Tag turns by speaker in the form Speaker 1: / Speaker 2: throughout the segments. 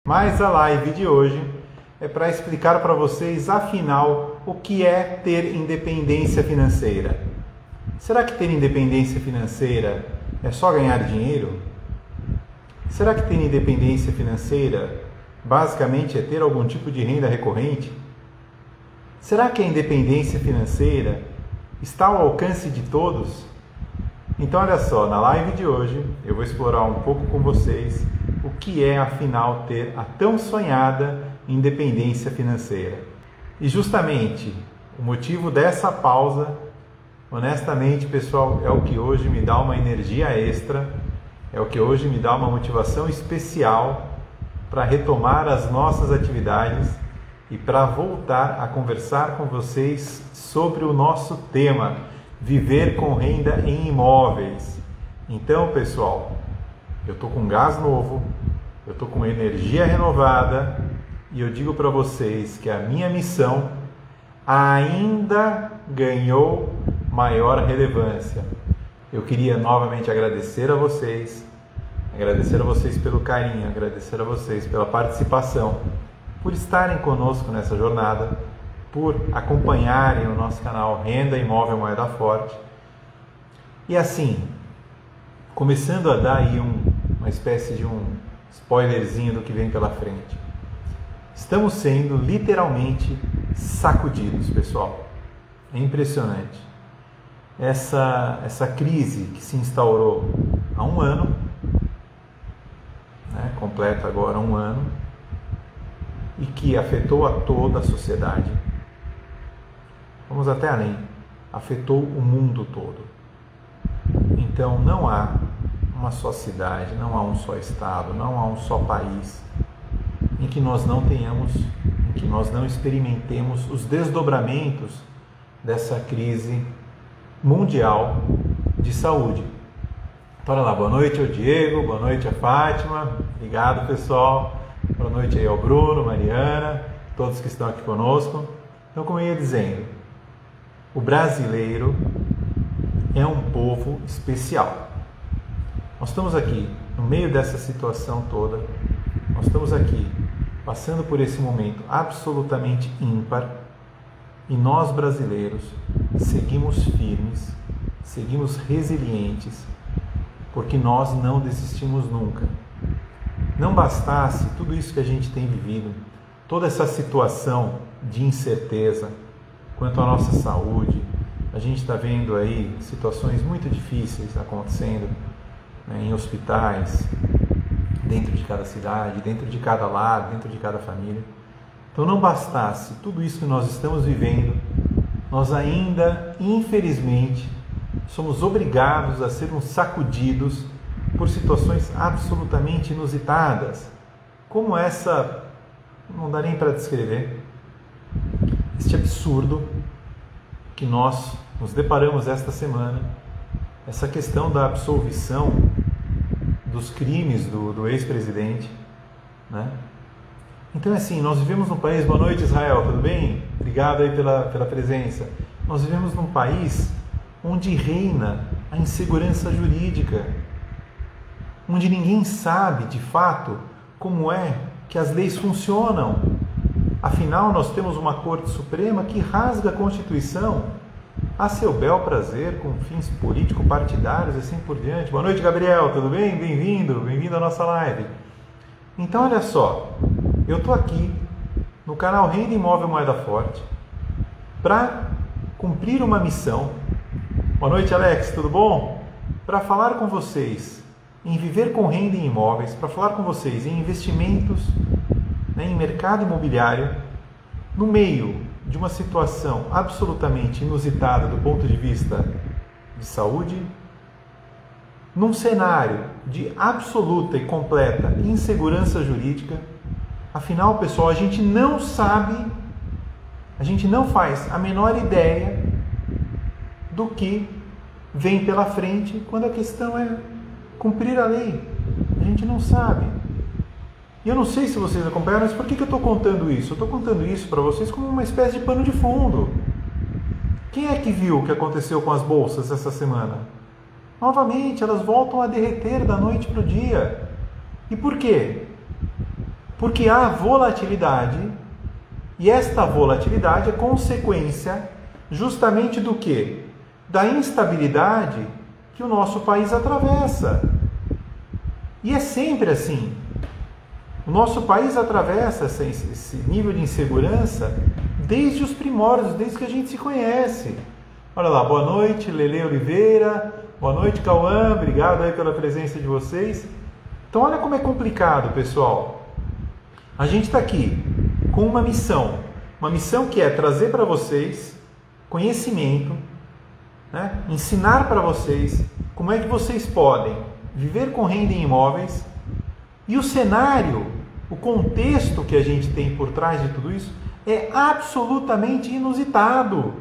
Speaker 1: Mas a live de hoje é para explicar para vocês, afinal, o que é ter independência financeira. Será que ter independência financeira é só ganhar dinheiro? Será que ter independência financeira basicamente é ter algum tipo de renda recorrente? Será que a independência financeira está ao alcance de todos? Então olha só, na live de hoje eu vou explorar um pouco com vocês o que é afinal ter a tão sonhada independência financeira. E justamente o motivo dessa pausa, honestamente pessoal, é o que hoje me dá uma energia extra, é o que hoje me dá uma motivação especial para retomar as nossas atividades e para voltar a conversar com vocês sobre o nosso tema, viver com renda em imóveis. Então, pessoal, eu estou com gás novo, eu estou com energia renovada e eu digo para vocês que a minha missão ainda ganhou maior relevância. Eu queria novamente agradecer a vocês pelo carinho, agradecer a vocês pela participação, por estarem conosco nessa jornada, por acompanharem o nosso canal Renda Imóvel Moeda Forte. E assim, começando a dar aí uma espécie de um spoilerzinho do que vem pela frente. Estamos sendo literalmente sacudidos, pessoal. É impressionante. Essa crise que se instaurou há um ano, completa agora um ano, e que afetou a toda a sociedade. Vamos até além, afetou o mundo todo. Então não há uma só cidade, não há um só estado, não há um só país em que nós não tenhamos, em que nós não experimentemos os desdobramentos dessa crise mundial de saúde. Então, olha lá, boa noite ao Diego, boa noite a Fátima, obrigado pessoal, boa noite aí ao Bruno, Mariana, todos que estão aqui conosco. Então, como eu ia dizendo, o brasileiro é um povo especial. Nós estamos aqui no meio dessa situação toda, nós estamos aqui passando por esse momento absolutamente ímpar e nós brasileiros seguimos firmes, seguimos resilientes, porque nós não desistimos nunca. Não bastasse tudo isso que a gente tem vivido, toda essa situação de incerteza quanto à nossa saúde, a gente está vendo aí situações muito difíceis acontecendo, em hospitais, dentro de cada cidade, dentro de cada lar, dentro de cada família. Então não bastasse tudo isso que nós estamos vivendo, nós ainda, infelizmente, somos obrigados a sermos sacudidos por situações absolutamente inusitadas, como essa, não dá nem para descrever, este absurdo que nós nos deparamos esta semana, essa questão da absolvição dos crimes do ex-presidente, né? Então, assim, nós vivemos num país... Boa noite, Israel, tudo bem? Obrigado aí pela presença. Nós vivemos num país onde reina a insegurança jurídica, onde ninguém sabe, de fato, como é que as leis funcionam. Afinal, nós temos uma Corte Suprema que rasga a Constituição a seu bel prazer, com fins político-partidários e assim por diante. Boa noite, Gabriel, tudo bem? Bem-vindo, bem-vindo à nossa live. Então, olha só, eu estou aqui no canal Renda Imóvel Moeda Forte para cumprir uma missão. Boa noite, Alex, tudo bom? Para falar com vocês em viver com renda em imóveis, para falar com vocês em investimentos, em mercado imobiliário, no meio de uma situação absolutamente inusitada do ponto de vista de saúde, num cenário de absoluta e completa insegurança jurídica. Afinal, pessoal, a gente não sabe, a gente não faz a menor ideia do que vem pela frente quando a questão é cumprir a lei. A gente não sabe. E eu não sei se vocês acompanharam, mas por que eu estou contando isso? Eu estou contando isso para vocês como uma espécie de pano de fundo. Quem é que viu o que aconteceu com as bolsas essa semana? Novamente, elas voltam a derreter da noite para o dia. E por quê? Porque há volatilidade, e esta volatilidade é consequência justamente do quê? Da instabilidade que o nosso país atravessa. E é sempre assim. O nosso país atravessa esse nível de insegurança desde os primórdios, desde que a gente se conhece. Olha lá, boa noite, Lele Oliveira, boa noite, Cauã, obrigado aí pela presença de vocês. Então olha como é complicado, pessoal. A gente está aqui com uma missão que é trazer para vocês conhecimento, né? Ensinar para vocês como é que vocês podem viver com renda em imóveis, e o cenário, o contexto que a gente tem por trás de tudo isso é absolutamente inusitado.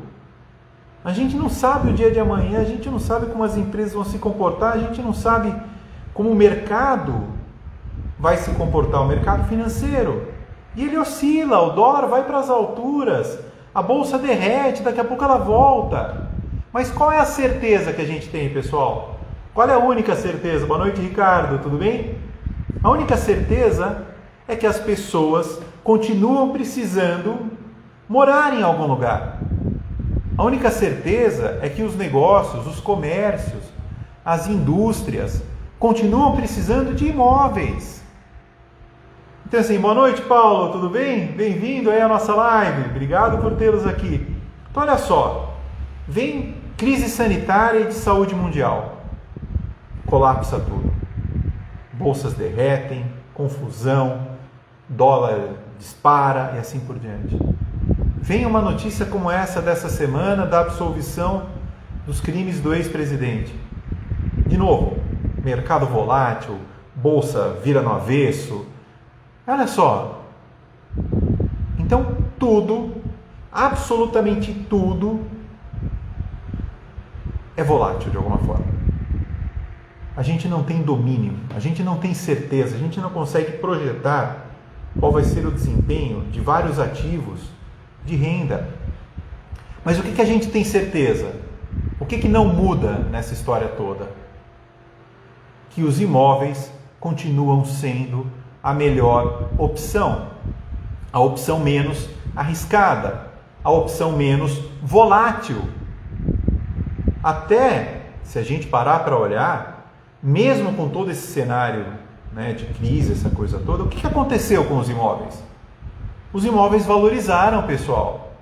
Speaker 1: A gente não sabe o dia de amanhã, a gente não sabe como as empresas vão se comportar, a gente não sabe como o mercado vai se comportar, o mercado financeiro. E ele oscila, o dólar vai para as alturas, a bolsa derrete, daqui a pouco ela volta. Mas qual é a certeza que a gente tem, pessoal? Qual é a única certeza? Boa noite, Ricardo, tudo bem? A única certeza é que as pessoas continuam precisando morar em algum lugar. A única certeza é que os negócios, os comércios, as indústrias continuam precisando de imóveis. Então assim, boa noite, Paulo, tudo bem? Bem-vindo aí à nossa live, obrigado por tê-los aqui. Então olha só, vem crise sanitária e de saúde mundial, colapsa tudo. Bolsas derretem, confusão, dólar dispara e assim por diante. Vem uma notícia como essa dessa semana da absolvição dos crimes do ex-presidente. De novo, mercado volátil, bolsa vira no avesso. Olha só. Então tudo, absolutamente tudo, é volátil de alguma forma. A gente não tem domínio, a gente não tem certeza, a gente não consegue projetar qual vai ser o desempenho de vários ativos de renda. Mas o que a gente tem certeza? O que não muda nessa história toda? Que os imóveis continuam sendo a melhor opção, a opção menos arriscada, a opção menos volátil. Até, se a gente parar para olhar, mesmo com todo esse cenário, né, de crise, essa coisa toda, o que aconteceu com os imóveis? Os imóveis valorizaram, pessoal.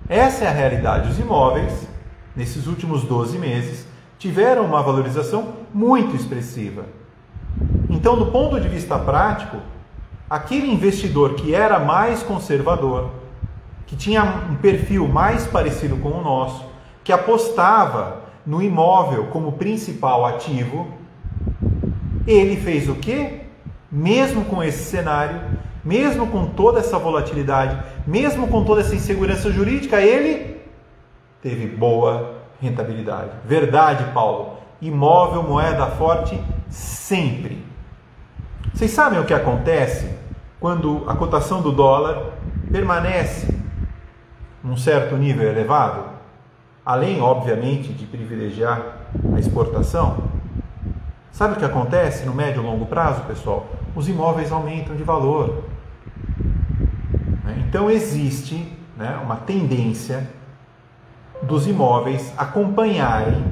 Speaker 1: Essa é a realidade. Os imóveis, nesses últimos 12 meses, tiveram uma valorização muito expressiva. Então, do ponto de vista prático, aquele investidor que era mais conservador, que tinha um perfil mais parecido com o nosso, que apostava no imóvel como principal ativo, ele fez o quê? Mesmo com esse cenário, mesmo com toda essa volatilidade, mesmo com toda essa insegurança jurídica, ele teve boa rentabilidade. Verdade, Paulo. Imóvel, moeda forte, sempre. Vocês sabem o que acontece quando a cotação do dólar permanece num certo nível elevado? Além, obviamente, de privilegiar a exportação. Sabe o que acontece no médio e longo prazo, pessoal? Os imóveis aumentam de valor. Então existe, né, uma tendência dos imóveis acompanharem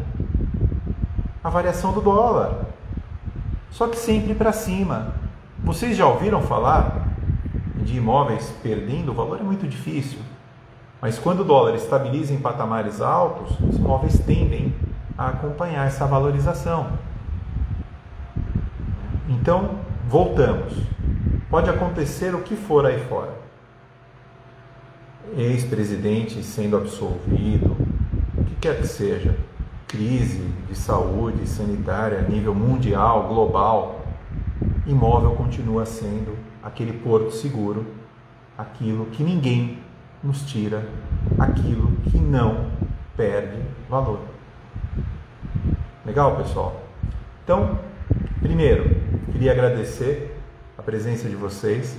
Speaker 1: a variação do dólar. Só que sempre para cima. Vocês já ouviram falar de imóveis perdendo? O valor é muito difícil. Mas quando o dólar estabiliza em patamares altos, os imóveis tendem a acompanhar essa valorização. Então, voltamos. Pode acontecer o que for aí fora. Ex-presidente sendo absolvido, o que quer que seja. Crise de saúde sanitária a nível mundial, global. Imóvel continua sendo aquele porto seguro, aquilo que ninguém nos tira, aquilo que não perde valor. Legal, pessoal? Então, primeiro, queria agradecer a presença de vocês.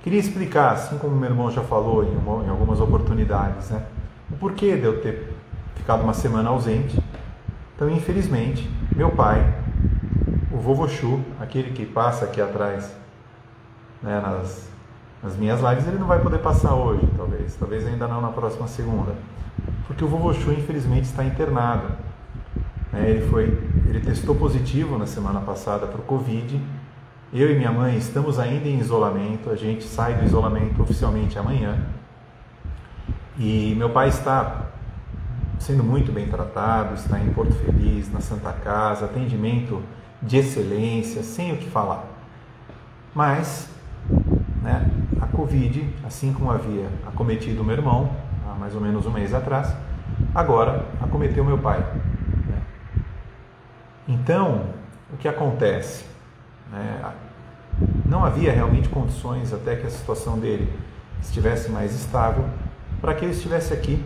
Speaker 1: Queria explicar, assim como meu irmão já falou em algumas oportunidades, né, o porquê de eu ter ficado uma semana ausente. Então, infelizmente, meu pai, o vovô Chu, aquele que passa aqui atrás né, nas minhas lives, ele não vai poder passar hoje, talvez ainda não na próxima segunda, porque o vovô Chu infelizmente está internado. Ele testou positivo na semana passada para o Covid. Eu e minha mãe estamos ainda em isolamento, a gente sai do isolamento oficialmente amanhã. E meu pai está sendo muito bem tratado, está em Porto Feliz, na Santa Casa, atendimento de excelência, sem o que falar. Mas, né, a Covid, assim como havia acometido o meu irmão, há mais ou menos um mês atrás, agora acometeu meu pai. Né? Então, o que acontece? Não havia realmente condições até que a situação dele estivesse mais estável para que eu estivesse aqui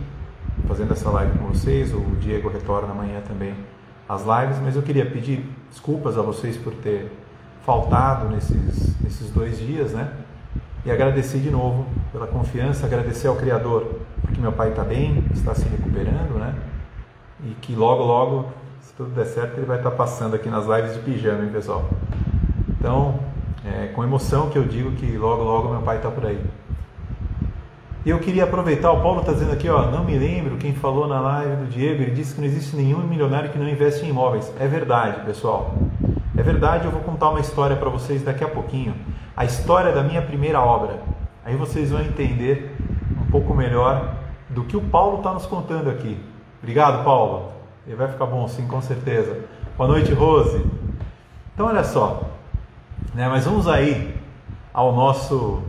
Speaker 1: fazendo essa live com vocês. O Diego retorna amanhã também às lives, mas eu queria pedir desculpas a vocês por ter faltado nesses 2 dias, né? E agradecer de novo pela confiança, agradecer ao Criador porque meu pai está bem, está se recuperando, né? E que logo, se tudo der certo, ele vai estar passando aqui nas lives de pijama, hein, pessoal? Então, com emoção que eu digo que logo meu pai está por aí. E eu queria aproveitar, o Paulo está dizendo aqui, não me lembro quem falou na live do Diego, ele disse que não existe nenhum milionário que não investe em imóveis. É verdade, pessoal. É verdade, eu vou contar uma história para vocês daqui a pouquinho. A história da minha primeira obra. Aí vocês vão entender um pouco melhor do que o Paulo está nos contando aqui. Obrigado, Paulo. Ele vai ficar bom, sim, com certeza. Boa noite, Rose. Então, olha só. Mas vamos aí ao nosso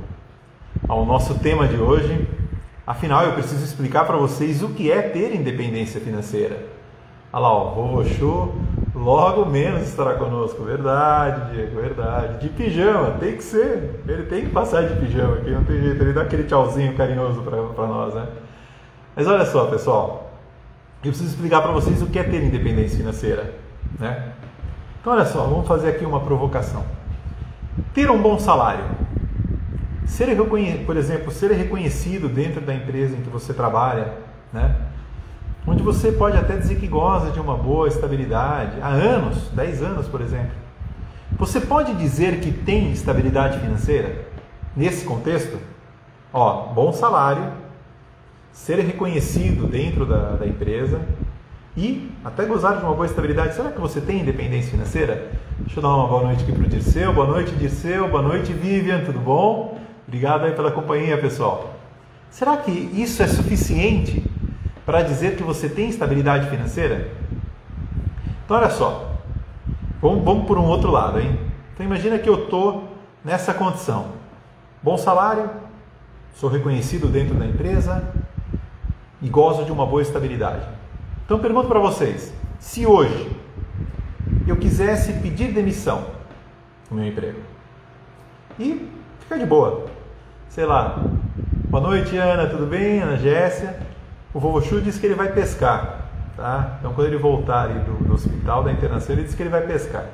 Speaker 1: tema de hoje. Afinal, eu preciso explicar para vocês o que é ter independência financeira. Olha lá, o vovô Chu logo menos estará conosco. Verdade, Diego, verdade. De pijama, tem que ser. Ele tem que passar de pijama aqui, não tem jeito. Ele dá aquele tchauzinho carinhoso para nós, né? Mas olha só, pessoal. Eu preciso explicar para vocês o que é ter independência financeira, né? Então, olha só, vamos fazer aqui uma provocação. Ter um bom salário. Por exemplo, ser reconhecido dentro da empresa em que você trabalha, né? Onde você pode até dizer que goza de uma boa estabilidade, há anos, 10 anos, por exemplo. Você pode dizer que tem estabilidade financeira nesse contexto? Bom salário, ser reconhecido dentro da empresa e até gozar de uma boa estabilidade. Será que você tem independência financeira? Deixa eu dar uma boa noite aqui para o Dirceu. Boa noite, Dirceu. Boa noite, Vivian. Tudo bom? Obrigado aí pela companhia, pessoal. Será que isso é suficiente para dizer que você tem estabilidade financeira? Então, olha só. Vamos por um outro lado, hein? Então, imagina que eu estou nessa condição. Bom salário, sou reconhecido dentro da empresa e gozo de uma boa estabilidade. Então, pergunto para vocês, se hoje eu quisesse pedir demissão do meu emprego e ficar de boa, sei lá, boa noite, Ana, tudo bem? Ana Jéssica. O vovô Chu disse que ele vai pescar, tá? Então, quando ele voltar ali do hospital, da internação, ele disse que ele vai pescar.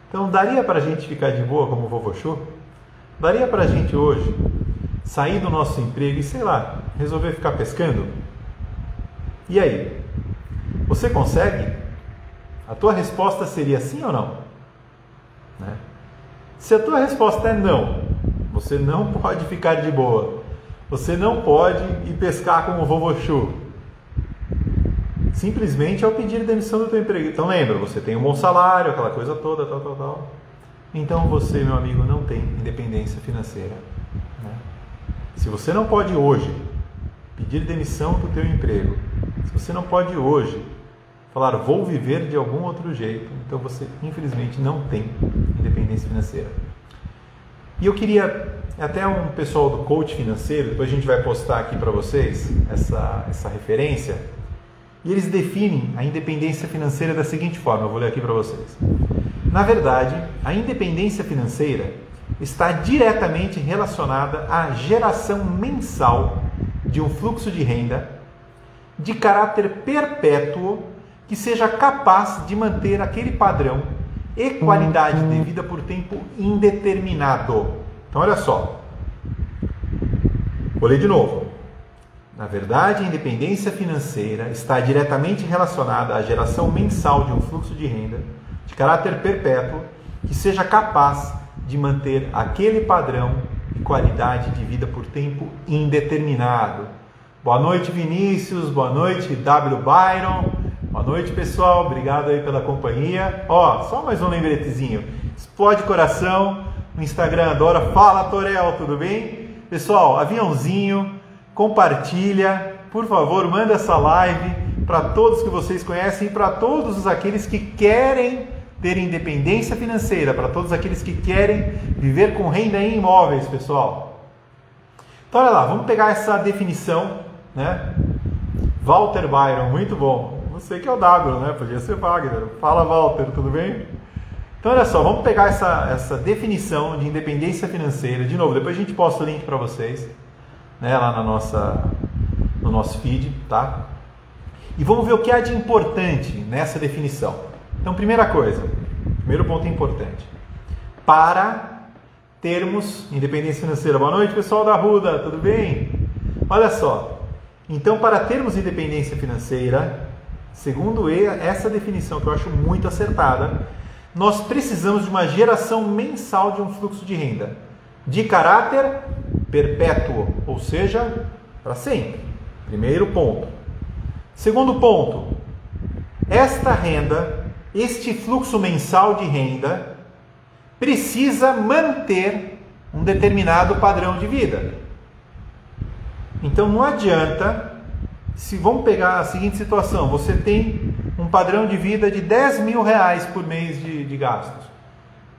Speaker 1: Então, daria para a gente ficar de boa como o vovô Chu? Daria para a gente hoje sair do nosso emprego e, sei lá, resolver ficar pescando? E aí? Você consegue? A tua resposta seria sim ou não? Né? Se a tua resposta é não, você não pode ficar de boa. Você não pode ir pescar como o vovô Chu. Simplesmente ao pedir demissão do teu emprego. Então lembra, você tem um bom salário, aquela coisa toda, tal. Então você, meu amigo, não tem independência financeira. Né? Se você não pode hoje pedir demissão do teu emprego, se você não pode hoje falar, vou viver de algum outro jeito, então você, infelizmente, não tem independência financeira. E eu queria, até um pessoal do coach financeiro, depois a gente vai postar aqui para vocês essa referência, e eles definem a independência financeira da seguinte forma, eu vou ler aqui para vocês. Na verdade, a independência financeira está diretamente relacionada à geração mensal de um fluxo de renda de caráter perpétuo que seja capaz de manter aquele padrão e qualidade de vida por tempo indeterminado. Então, olha só. Vou ler de novo. Na verdade, a independência financeira está diretamente relacionada à geração mensal de um fluxo de renda de caráter perpétuo que seja capaz de manter aquele padrão de qualidade de vida por tempo indeterminado. Boa noite, Vinícius. Boa noite, W. Byron. Boa noite, pessoal. Obrigado aí pela companhia. Ó, só mais um lembretezinho. Explode coração no Instagram. Adora. Fala, Torel. Tudo bem? Pessoal, aviãozinho. Compartilha. Por favor, manda essa live para todos que vocês conhecem e para todos aqueles que querem ter independência financeira, para todos aqueles que querem viver com renda em imóveis, pessoal. Então, olha lá, vamos pegar essa definição, né? Walter Byron, muito bom. Você que é o W, né? Podia ser Wagner. Fala, Walter, tudo bem? Então, olha só, vamos pegar essa definição de independência financeira. De novo, depois a gente posta o link para vocês, né? Lá no nosso feed, tá? E vamos ver o que há de importante nessa definição. Então, primeira coisa, primeiro ponto importante. Para termos independência financeira. Boa noite, pessoal da Ruda, tudo bem? Olha só. Então, para termos independência financeira, segundo essa definição que eu acho muito acertada, nós precisamos de uma geração mensal de um fluxo de renda de caráter perpétuo, ou seja, para sempre. Primeiro ponto. Segundo ponto, esta renda, este fluxo mensal de renda, precisa manter um determinado padrão de vida. Então não adianta, se vamos pegar a seguinte situação, você tem um padrão de vida de 10 mil reais por mês de gastos.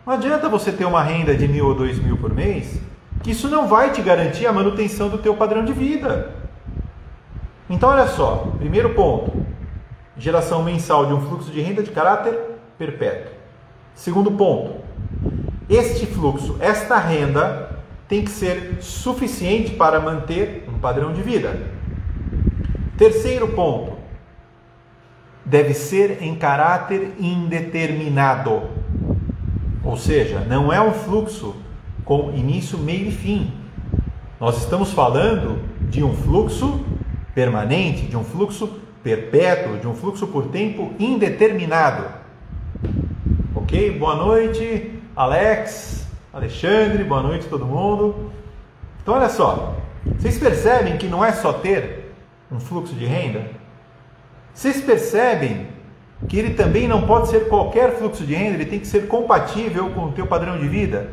Speaker 1: Não adianta você ter uma renda de 1.000 ou 2.000 por mês, que isso não vai te garantir a manutenção do teu padrão de vida. Então olha só, primeiro ponto, geração mensal de um fluxo de renda de caráter perpétuo. Segundo ponto, este fluxo, esta renda tem que ser suficiente para manter um padrão de vida. Terceiro ponto, deve ser em caráter indeterminado. Ou seja, não é um fluxo com início, meio e fim. Nós estamos falando de um fluxo permanente, de um fluxo perpétuo, de um fluxo por tempo indeterminado. Ok? Boa noite, Alex, Alexandre, boa noite todo mundo. Então olha só, vocês percebem que não é só ter um fluxo de renda? Vocês percebem que ele também não pode ser qualquer fluxo de renda, ele tem que ser compatível com o teu padrão de vida?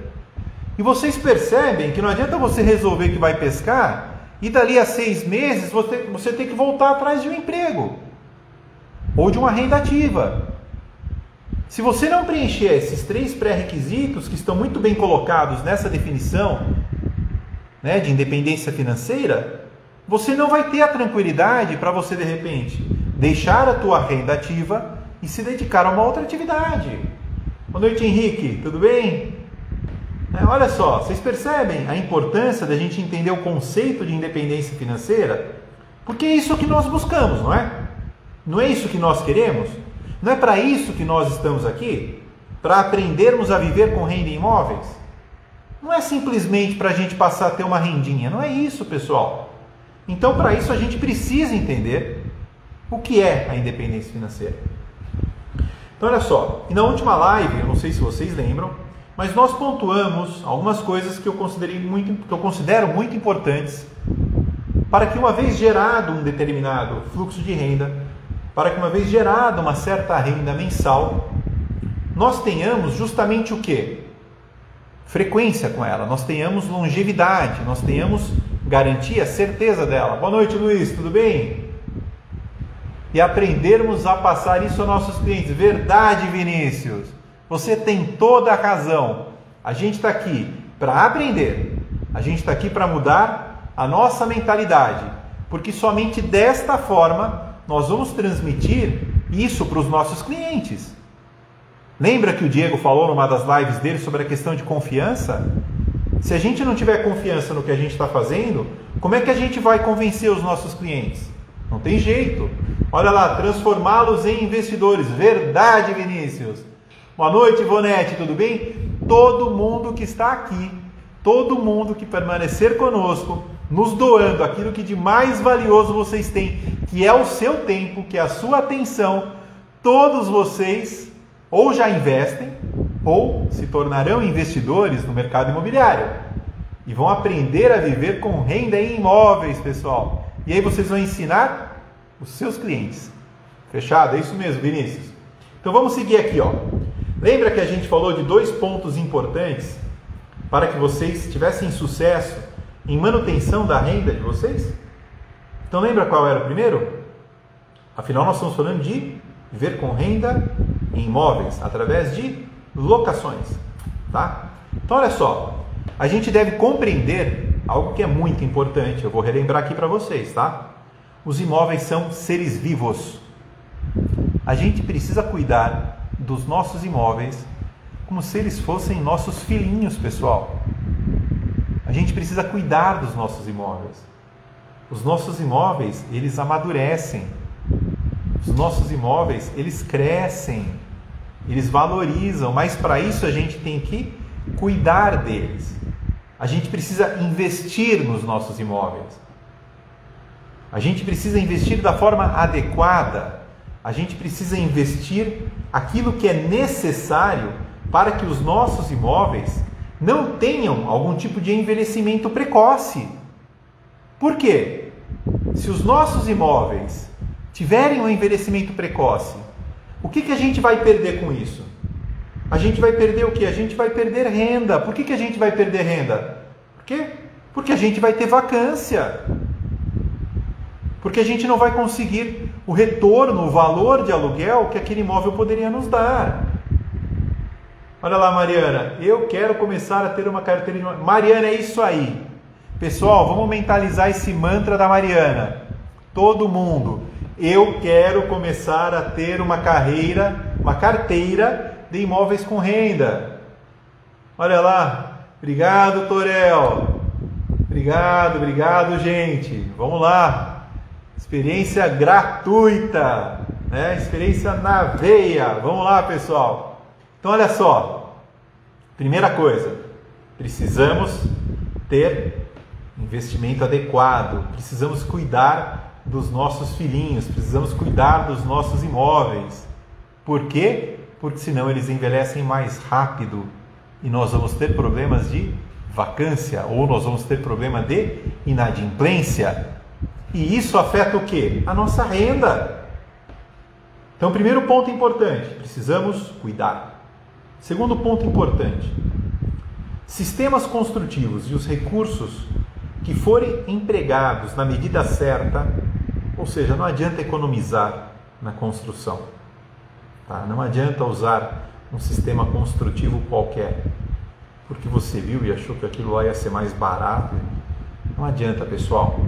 Speaker 1: E vocês percebem que não adianta você resolver que vai pescar e dali a 6 meses você tem que voltar atrás de um emprego ou de uma renda ativa. Se você não preencher esses 3 pré-requisitos que estão muito bem colocados nessa definição, né, de independência financeira, você não vai ter a tranquilidade para você, de repente, deixar a tua renda ativa e se dedicar a uma outra atividade. Boa noite, Henrique, tudo bem? Olha só, vocês percebem a importância da gente entender o conceito de independência financeira? Porque é isso que nós buscamos, não é? Não é isso que nós queremos? Não é para isso que nós estamos aqui? Para aprendermos a viver com renda em imóveis? Não é simplesmente para a gente passar a ter uma rendinha, não é isso, pessoal. Então, para isso, a gente precisa entender o que é a independência financeira. Então, olha só, e na última live, eu não sei se vocês lembram, mas nós pontuamos algumas coisas que eu considero muito importantes para que, uma vez gerado um determinado fluxo de renda, para que, uma vez gerada uma certa renda mensal, nós tenhamos justamente o quê? Frequência com ela, nós tenhamos longevidade, nós tenhamos garantia, certeza dela. Boa noite, Luiz, tudo bem? E aprendermos a passar isso aos nossos clientes. Verdade, Vinícius, você tem toda a razão. A gente está aqui para aprender, a gente está aqui para mudar a nossa mentalidade, porque somente desta forma nós vamos transmitir isso para os nossos clientes. Lembra que o Diego falou numa das lives dele sobre a questão de confiança? Se a gente não tiver confiança no que a gente está fazendo, como é que a gente vai convencer os nossos clientes? Não tem jeito. Olha lá, transformá-los em investidores. Verdade, Vinícius. Boa noite, Ivonete, tudo bem? Todo mundo que está aqui, todo mundo que permanecer conosco, nos doando aquilo que de mais valioso vocês têm, que é o seu tempo, que é a sua atenção, todos vocês ou já investem, ou se tornarão investidores no mercado imobiliário e vão aprender a viver com renda em imóveis, pessoal. E aí vocês vão ensinar os seus clientes. Fechado? É isso mesmo, Vinícius? Então vamos seguir aqui, ó. Lembra que a gente falou de 2 pontos importantes para que vocês tivessem sucesso em manutenção da renda de vocês? Então lembra qual era o primeiro? Afinal, nós estamos falando de viver com renda em imóveis através de locações, tá? Então olha só, a gente deve compreender algo que é muito importante. Eu vou relembrar aqui para vocês, tá? Os imóveis são seres vivos. A gente precisa cuidar dos nossos imóveis como se eles fossem nossos filhinhos, pessoal. A gente precisa cuidar dos nossos imóveis. Os nossos imóveis, eles amadurecem. Os nossos imóveis, eles crescem. Eles valorizam, mas para isso a gente tem que cuidar deles. A gente precisa investir nos nossos imóveis. A gente precisa investir da forma adequada. A gente precisa investir aquilo que é necessário para que os nossos imóveis não tenham algum tipo de envelhecimento precoce. Por quê? Se os nossos imóveis tiverem um envelhecimento precoce, o que a gente vai perder com isso? A gente vai perder o quê? A gente vai perder renda. Por que a gente vai perder renda? Por quê? Porque a gente vai ter vacância. Porque a gente não vai conseguir o retorno, o valor de aluguel que aquele imóvel poderia nos dar. Olha lá, Mariana, eu quero começar a ter uma carteira de... Mariana, é isso aí. Pessoal, vamos mentalizar esse mantra da Mariana. Todo mundo. Eu quero começar a ter uma carteira de imóveis com renda. Olha lá. Obrigado, Torel. Obrigado, gente. Vamos lá. Experiência gratuita, né? Experiência na veia. Vamos lá, pessoal. Então, olha só. Primeira coisa, precisamos ter investimento adequado. Precisamos cuidar dos nossos filhinhos. Precisamos cuidar dos nossos imóveis. Por quê? Porque senão eles envelhecem mais rápido e nós vamos ter problemas de vacância ou nós vamos ter problema de inadimplência. E isso afeta o quê? A nossa renda. Então, primeiro ponto importante, precisamos cuidar. Segundo ponto importante, sistemas construtivos e os recursos que forem empregados na medida certa, ou seja, não adianta economizar na construção. Tá? Não adianta usar um sistema construtivo qualquer, porque você viu e achou que aquilo lá ia ser mais barato. Não adianta, pessoal.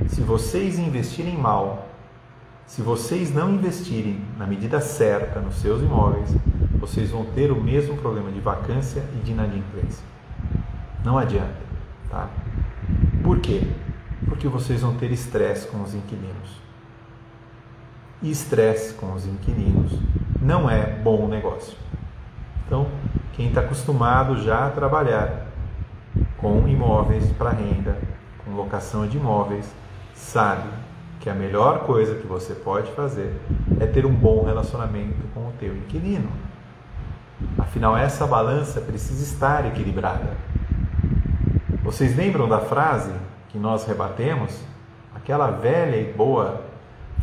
Speaker 1: Se vocês investirem mal, se vocês não investirem na medida certa nos seus imóveis, vocês vão ter o mesmo problema de vacância e de inadimplência. Não adianta, tá? Por quê? Porque vocês vão ter estresse com os inquilinos. E estresse com os inquilinos não é bom negócio. Então, quem está acostumado já a trabalhar com imóveis para renda, com locação de imóveis, sabe que a melhor coisa que você pode fazer é ter um bom relacionamento com o teu inquilino. Afinal, essa balança precisa estar equilibrada. Vocês lembram da frase que nós rebatemos? Aquela velha e boa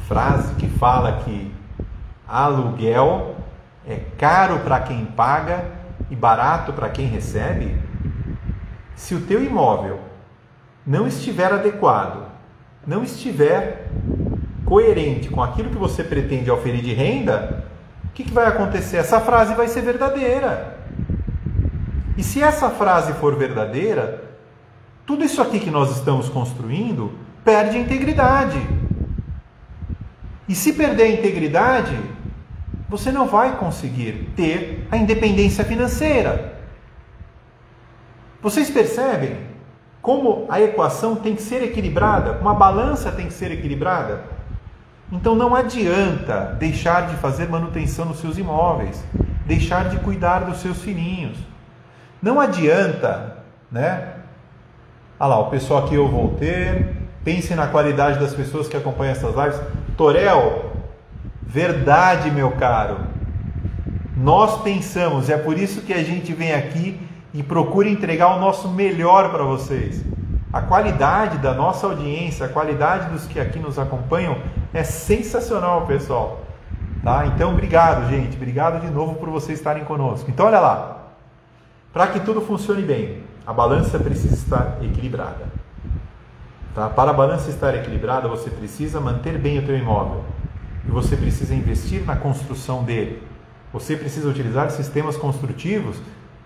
Speaker 1: frase que fala que aluguel é caro para quem paga e barato para quem recebe? Se o teu imóvel não estiver adequado, não estiver coerente com aquilo que você pretende oferir de renda, o que vai acontecer? Essa frase vai ser verdadeira. E se essa frase for verdadeira, tudo isso aqui que nós estamos construindo perde a integridade. E se perder a integridade, você não vai conseguir ter a independência financeira. Vocês percebem como a equação tem que ser equilibrada? Uma balança tem que ser equilibrada? Então não adianta deixar de fazer manutenção nos seus imóveis, deixar de cuidar dos seus filhinhos. Não adianta, né? Olha lá, o pessoal aqui eu vou ter. Pense na qualidade das pessoas que acompanham essas lives. Torel, verdade, meu caro. Nós pensamos, é por isso que a gente vem aqui e procura entregar o nosso melhor para vocês. A qualidade da nossa audiência, a qualidade dos que aqui nos acompanham é sensacional, pessoal. Tá? Então, obrigado, gente. Obrigado de novo por vocês estarem conosco. Então, olha lá. Para que tudo funcione bem, a balança precisa estar equilibrada. Tá? Para a balança estar equilibrada, você precisa manter bem o teu imóvel. E você precisa investir na construção dele. Você precisa utilizar sistemas construtivos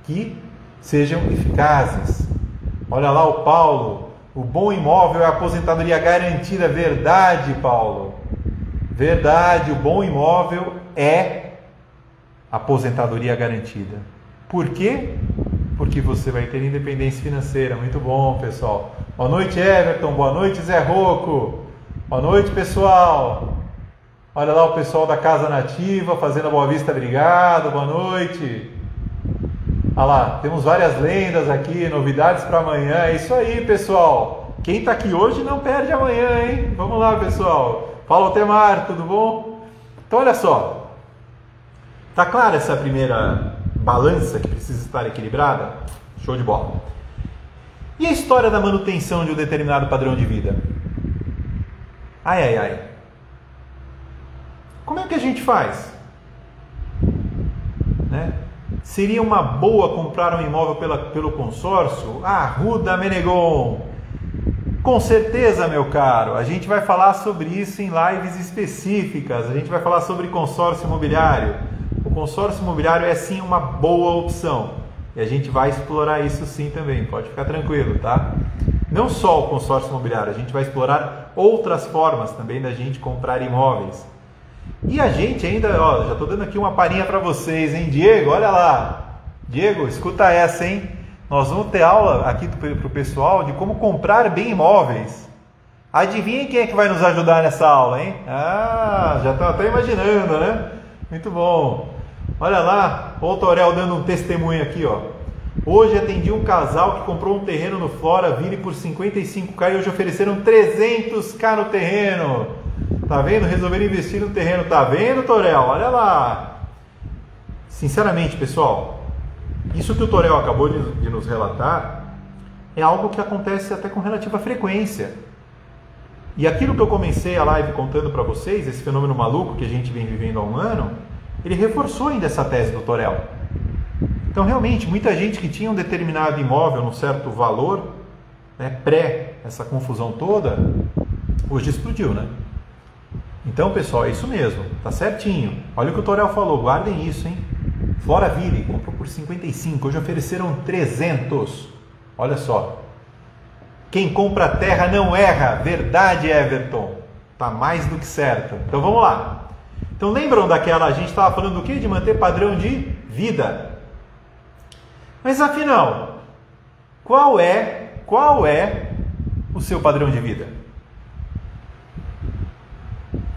Speaker 1: que sejam eficazes. Olha lá o Paulo, o bom imóvel é a aposentadoria garantida. Verdade, Paulo. Verdade, o bom imóvel é aposentadoria garantida. Por quê? Porque você vai ter independência financeira. Muito bom, pessoal. Boa noite, Everton. Boa noite, Zé Rocco. Boa noite, pessoal. Olha lá o pessoal da Casa Nativa fazendo a Boa Vista. Obrigado. Boa noite. Olha lá, temos várias lendas aqui, novidades para amanhã. É isso aí, pessoal. Quem está aqui hoje não perde amanhã, hein? Vamos lá, pessoal. Fala, Altemar, tudo bom? Então, olha só. Tá clara essa primeira balança que precisa estar equilibrada? Show de bola. E a história da manutenção de um determinado padrão de vida? Ai, ai, ai. Como é que a gente faz? Né? Seria uma boa comprar um imóvel pelo consórcio? Ah, Ruda Menegon! Com certeza, meu caro, a gente vai falar sobre isso em lives específicas. A gente vai falar sobre consórcio imobiliário. O consórcio imobiliário é sim uma boa opção. E a gente vai explorar isso sim também, pode ficar tranquilo, tá? Não só o consórcio imobiliário, a gente vai explorar outras formas também da gente comprar imóveis. E a gente ainda, ó, já estou dando aqui uma palhinha para vocês, hein? Diego, olha lá. Diego, escuta essa, hein? Nós vamos ter aula aqui para o pessoal de como comprar bem imóveis. Adivinhem quem é que vai nos ajudar nessa aula, hein? Ah, já estão até imaginando, né? Muito bom. Olha lá, o Torel dando um testemunho aqui, ó. Hoje atendi um casal que comprou um terreno no Floraville por 55k e hoje ofereceram 300k no terreno. Tá vendo? Resolveram investir no terreno. Tá vendo, Torel? Olha lá. Sinceramente, pessoal, isso que o Torel acabou de nos relatar é algo que acontece até com relativa frequência. E aquilo que eu comecei a live contando para vocês, esse fenômeno maluco que a gente vem vivendo há um ano, ele reforçou ainda essa tese do Torel. Então, realmente, muita gente que tinha um determinado imóvel num certo valor, né, pré essa confusão toda, hoje explodiu, né? Então, pessoal, é isso mesmo, tá certinho. Olha o que o Torel falou, guardem isso, hein? Floraville comprou por 55, hoje ofereceram 300. Olha só. Quem compra terra não erra. Verdade, Everton. Tá mais do que certo. Então, vamos lá. Então, lembram daquela, a gente estava falando do quê? De manter padrão de vida. Mas, afinal, qual é o seu padrão de vida?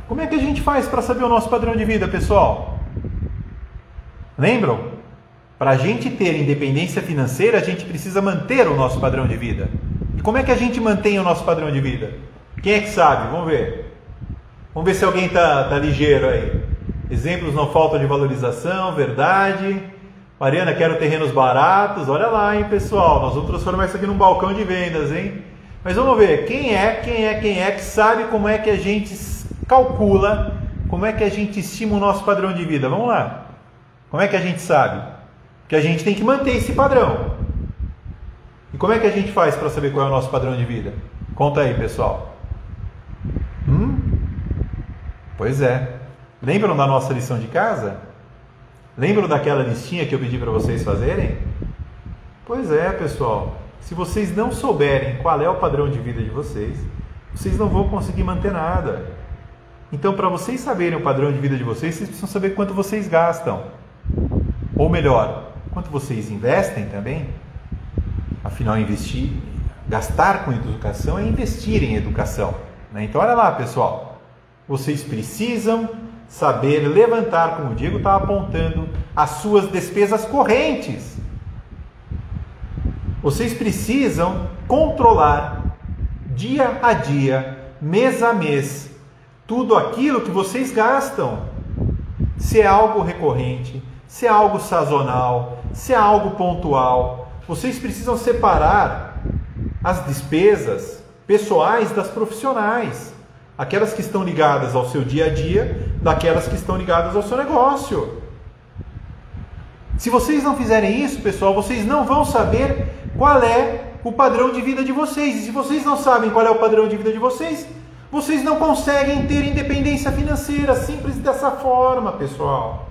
Speaker 1: Como é que a gente faz para saber o nosso padrão de vida, pessoal? Lembram? Para a gente ter independência financeira, a gente precisa manter o nosso padrão de vida. E como é que a gente mantém o nosso padrão de vida? Quem é que sabe? Vamos ver. Vamos ver se alguém está ligeiro aí. Exemplos não faltam de valorização, verdade. Mariana, quero terrenos baratos. Olha lá, hein, pessoal. Nós vamos transformar isso aqui num balcão de vendas, hein? Mas vamos ver. Quem é que sabe como é que a gente calcula, como é que a gente estima o nosso padrão de vida? Vamos lá. Como é que a gente sabe? Porque a gente tem que manter esse padrão. E como é que a gente faz para saber qual é o nosso padrão de vida? Conta aí, pessoal. Pois é. Lembram da nossa lição de casa? Lembram daquela listinha que eu pedi para vocês fazerem? Pois é, pessoal. Se vocês não souberem qual é o padrão de vida de vocês, vocês não vão conseguir manter nada. Então, para vocês saberem o padrão de vida de vocês, vocês precisam saber quanto vocês gastam. Ou melhor, quanto vocês investem também. Afinal, gastar com educação é investir em educação, né? Então, olha lá, pessoal. Vocês precisam saber levantar, como o Diego está apontando, as suas despesas correntes. Vocês precisam controlar dia a dia, mês a mês, tudo aquilo que vocês gastam. Se é algo recorrente, se é algo sazonal, se é algo pontual. Vocês precisam separar as despesas pessoais das profissionais. Aquelas que estão ligadas ao seu dia a dia, daquelas que estão ligadas ao seu negócio. Se vocês não fizerem isso, pessoal, vocês não vão saber qual é o padrão de vida de vocês. E se vocês não sabem qual é o padrão de vida de vocês, vocês não conseguem ter independência financeira. Simples dessa forma, pessoal.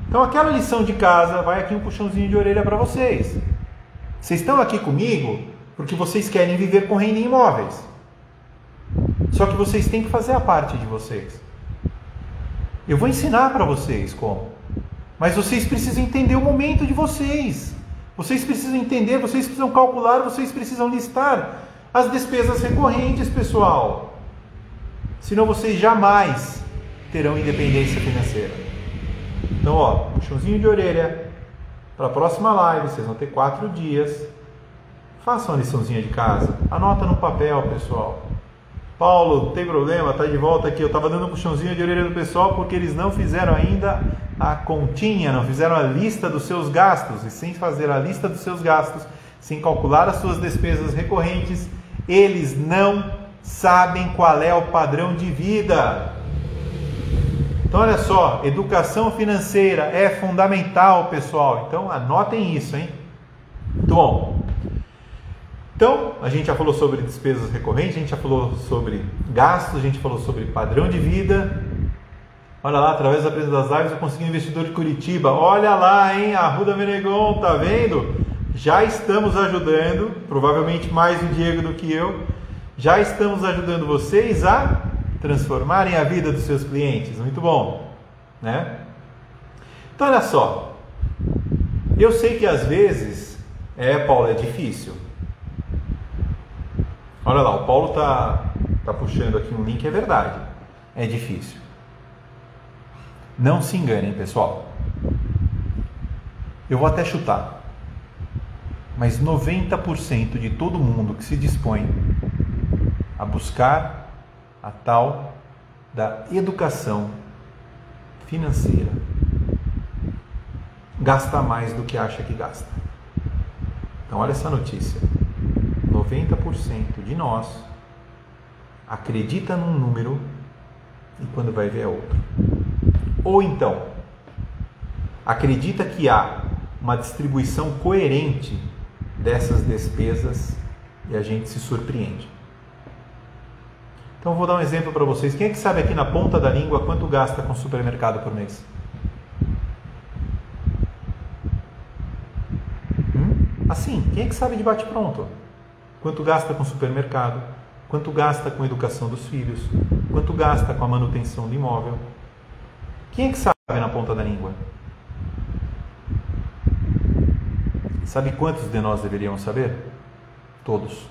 Speaker 1: Então, aquela lição de casa, vai aqui um puxãozinho de orelha para vocês. Vocês estão aqui comigo porque vocês querem viver com renda em imóveis. Só que vocês têm que fazer a parte de vocês. Eu vou ensinar para vocês como. Mas vocês precisam entender o momento de vocês. Vocês precisam entender, vocês precisam calcular, vocês precisam listar as despesas recorrentes, pessoal. Senão vocês jamais terão independência financeira. Então, ó, puxãozinho de orelha. Para a próxima live, vocês vão ter 4 dias. Façam uma liçãozinha de casa. Anota no papel, pessoal. Paulo, não tem problema, tá de volta aqui. Eu estava dando um puxãozinho de orelha do pessoal porque eles não fizeram ainda a continha, não fizeram a lista dos seus gastos. E sem fazer a lista dos seus gastos, sem calcular as suas despesas recorrentes, eles não sabem qual é o padrão de vida. Então, olha só, educação financeira é fundamental, pessoal. Então, anotem isso, hein? Muito bom. Então, a gente já falou sobre despesas recorrentes, a gente já falou sobre gastos, a gente falou sobre padrão de vida. Olha lá, através da presa das lives eu consegui um investidor de Curitiba. Olha lá, hein? Arruda Menegon, tá vendo? Já estamos ajudando, provavelmente mais o Diego do que eu, já estamos ajudando vocês a transformarem a vida dos seus clientes. Muito bom, né? Então, olha só. Eu sei que às vezes, Paulo, é difícil. Olha lá, o Paulo tá puxando aqui um link, é verdade. É difícil. Não se enganem, pessoal. Eu vou até chutar. Mas 90% de todo mundo que se dispõe a buscar a tal da educação financeira gasta mais do que acha que gasta. Então, olha essa notícia. 90% de nós acredita num número e quando vai ver é outro. Ou então, acredita que há uma distribuição coerente dessas despesas e a gente se surpreende. Então, eu vou dar um exemplo para vocês. Quem é que sabe aqui na ponta da língua quanto gasta com supermercado por mês? Assim, quem é que sabe de bate-pronto? Quanto gasta com supermercado? Quanto gasta com a educação dos filhos? Quanto gasta com a manutenção do imóvel? Quem é que sabe na ponta da língua? Sabe quantos de nós deveríamos saber? Todos.